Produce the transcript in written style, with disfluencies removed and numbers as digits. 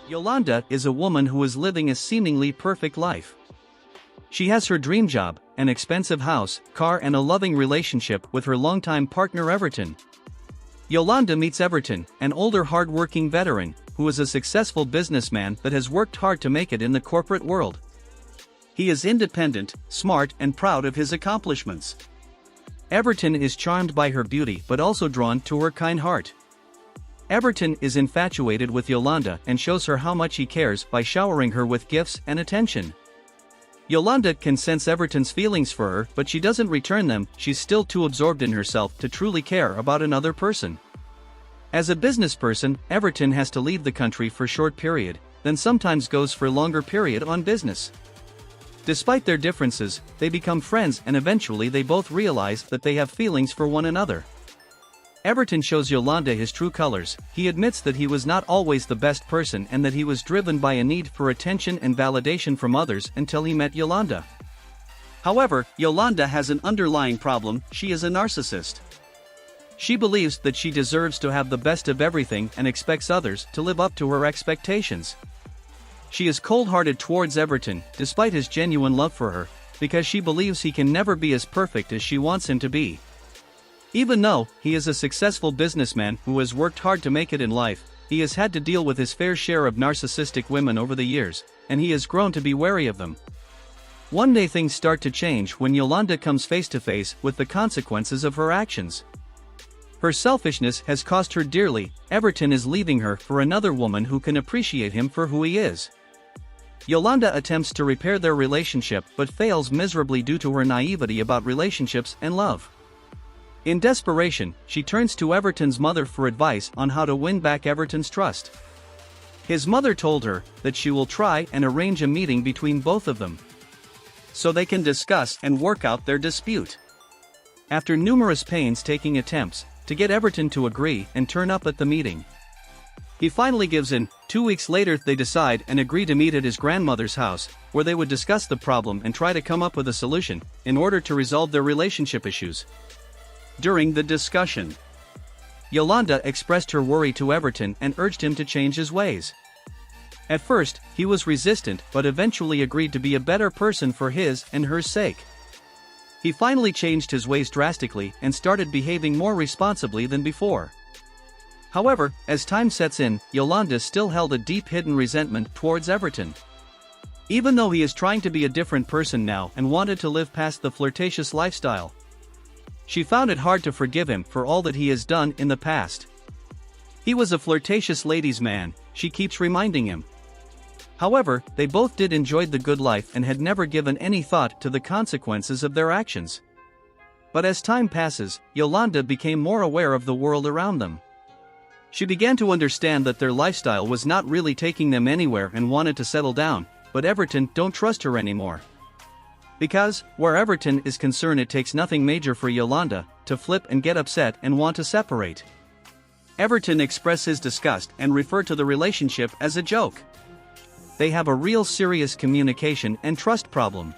Yolanda is a woman who is living a seemingly perfect life. She has her dream job, an expensive house, car, and a loving relationship with her longtime partner Everton. Yolanda meets Everton, an older hardworking veteran, who is a successful businessman that has worked hard to make it in the corporate world. He is independent, smart, and proud of his accomplishments. Everton is charmed by her beauty but also drawn to her kind heart. Everton is infatuated with Yolanda and shows her how much he cares by showering her with gifts and attention. Yolanda can sense Everton's feelings for her, but she doesn't return them. She's still too absorbed in herself to truly care about another person. As a business person, Everton has to leave the country for a short period, then sometimes goes for a longer period on business. Despite their differences, they become friends and eventually they both realize that they have feelings for one another. Everton shows Yolanda his true colors. He admits that he was not always the best person and that he was driven by a need for attention and validation from others until he met Yolanda. However, Yolanda has an underlying problem. She is a narcissist. She believes that she deserves to have the best of everything and expects others to live up to her expectations. She is cold-hearted towards Everton, despite his genuine love for her, because she believes he can never be as perfect as she wants him to be. Even though he is a successful businessman who has worked hard to make it in life, he has had to deal with his fair share of narcissistic women over the years, and he has grown to be wary of them. One day things start to change when Yolanda comes face to face with the consequences of her actions. Her selfishness has cost her dearly. Everton is leaving her for another woman who can appreciate him for who he is. Yolanda attempts to repair their relationship but fails miserably due to her naivety about relationships and love. In desperation, she turns to Everton's mother for advice on how to win back Everton's trust. His mother told her that she will try and arrange a meeting between both of them, so they can discuss and work out their dispute. After numerous painstaking attempts to get Everton to agree and turn up at the meeting, he finally gives in. 2 weeks later they decide and agree to meet at his grandmother's house, where they would discuss the problem and try to come up with a solution in order to resolve their relationship issues. During the discussion, Yolanda expressed her worry to Everton and urged him to change his ways. At first, he was resistant but eventually agreed to be a better person for his and her sake. He finally changed his ways drastically and started behaving more responsibly than before. However, as time sets in, Yolanda still held a deep hidden resentment towards Everton. Even though he is trying to be a different person now and wanted to live past the flirtatious lifestyle, she found it hard to forgive him for all that he has done in the past. He was a flirtatious ladies' man, she keeps reminding him. However, they both did enjoy the good life and had never given any thought to the consequences of their actions. But as time passes, Yolanda became more aware of the world around them. She began to understand that their lifestyle was not really taking them anywhere and wanted to settle down, but Everton don't trust her anymore. Because, where Everton is concerned, it takes nothing major for Yolanda to flip and get upset and want to separate. Everton expressed his disgust and referred to the relationship as a joke. They have a real serious communication and trust problem.